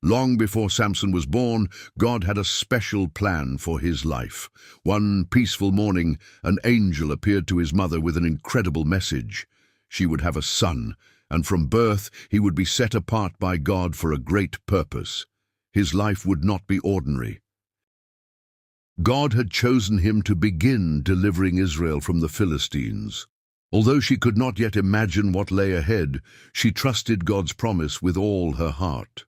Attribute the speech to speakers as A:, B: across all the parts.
A: Long before Samson was born, God had a special plan for his life. One peaceful morning, an angel appeared to his mother with an incredible message. She would have a son, and from birth he would be set apart by God for a great purpose. His life would not be ordinary. God had chosen him to begin delivering Israel from the Philistines. Although she could not yet imagine what lay ahead, she trusted God's promise with all her heart.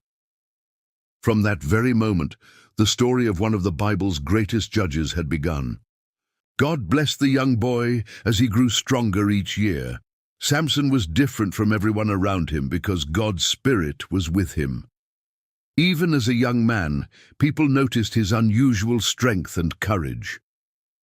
A: From that very moment, the story of one of the Bible's greatest judges had begun. God blessed the young boy as he grew stronger each year. Samson was different from everyone around him because God's Spirit was with him. Even as a young man, people noticed his unusual strength and courage.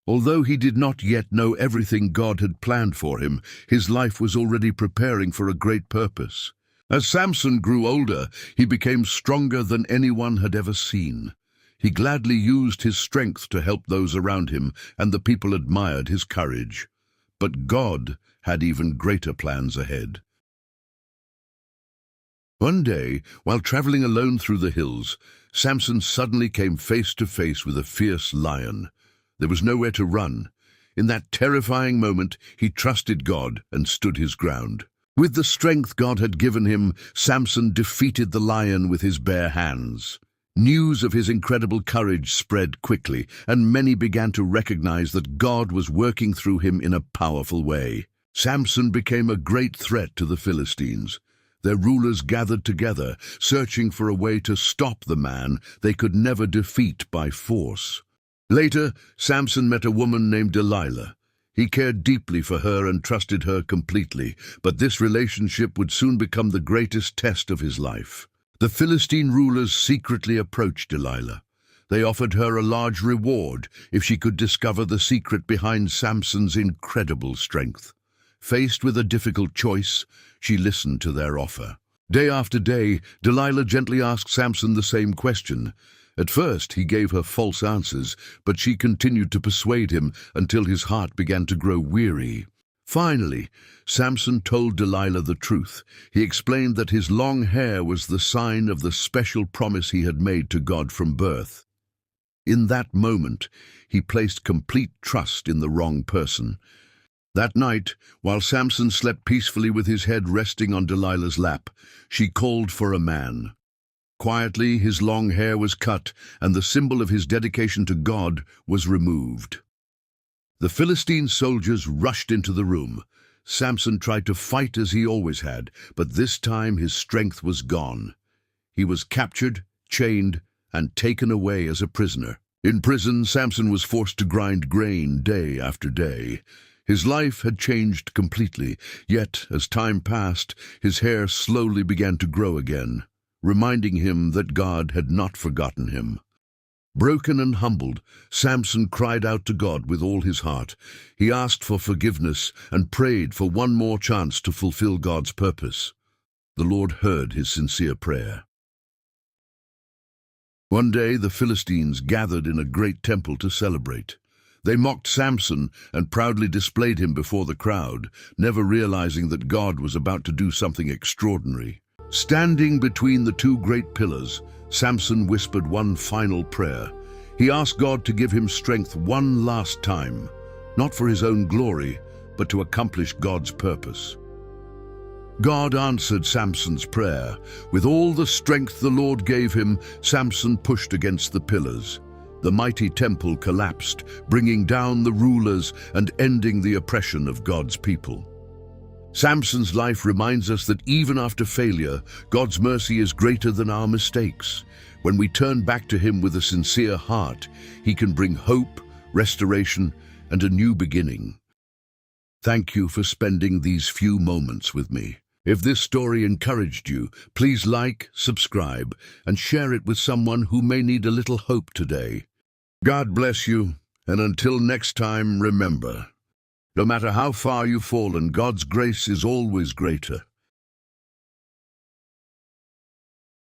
A: Although he did not yet know everything God had planned for him, his life was already preparing for a great purpose. As Samson grew older, he became stronger than anyone had ever seen. He gladly used his strength to help those around him, and the people admired his courage. But God had even greater plans ahead. One day, while traveling alone through the hills, Samson suddenly came face to face with a fierce lion. There was nowhere to run. In that terrifying moment, he trusted God and stood his ground. With the strength God had given him, Samson defeated the lion with his bare hands. News of his incredible courage spread quickly, and many began to recognize that God was working through him in a powerful way. Samson became a great threat to the Philistines. Their rulers gathered together, searching for a way to stop the man they could never defeat by force. Later, Samson met a woman named Delilah. He cared deeply for her and trusted her completely, but this relationship would soon become the greatest test of his life. The Philistine rulers secretly approached Delilah. They offered her a large reward if she could discover the secret behind Samson's incredible strength. Faced with a difficult choice, she listened to their offer. Day after day, Delilah gently asked Samson the same question. At first, he gave her false answers, but she continued to persuade him until his heart began to grow weary. Finally, Samson told Delilah the truth. He explained that his long hair was the sign of the special promise he had made to God from birth. In that moment, he placed complete trust in the wrong person. That night, while Samson slept peacefully with his head resting on Delilah's lap, she called for a man. Quietly, his long hair was cut, and the symbol of his dedication to God was removed. The Philistine soldiers rushed into the room. Samson tried to fight as he always had, but this time his strength was gone. He was captured, chained, and taken away as a prisoner. In prison, Samson was forced to grind grain day after day. His life had changed completely, yet, as time passed, his hair slowly began to grow again, reminding him that God had not forgotten him. Broken and humbled, Samson cried out to God with all his heart. He asked for forgiveness and prayed for one more chance to fulfill God's purpose. The Lord heard his sincere prayer. One day the Philistines gathered in a great temple to celebrate. They mocked Samson and proudly displayed him before the crowd, never realizing that God was about to do something extraordinary. Standing between the two great pillars, Samson whispered one final prayer. He asked God to give him strength one last time, not for his own glory, but to accomplish God's purpose. God answered Samson's prayer. With all the strength the Lord gave him, Samson pushed against the pillars. The mighty temple collapsed, bringing down the rulers and ending the oppression of God's people. Samson's life reminds us that even after failure, God's mercy is greater than our mistakes. When we turn back to Him with a sincere heart, He can bring hope, restoration, and a new beginning. Thank you for spending these few moments with me. If this story encouraged you, please like, subscribe, and share it with someone who may need a little hope today. God bless you, and until next time, remember, no matter how far you've fallen, God's grace is always greater.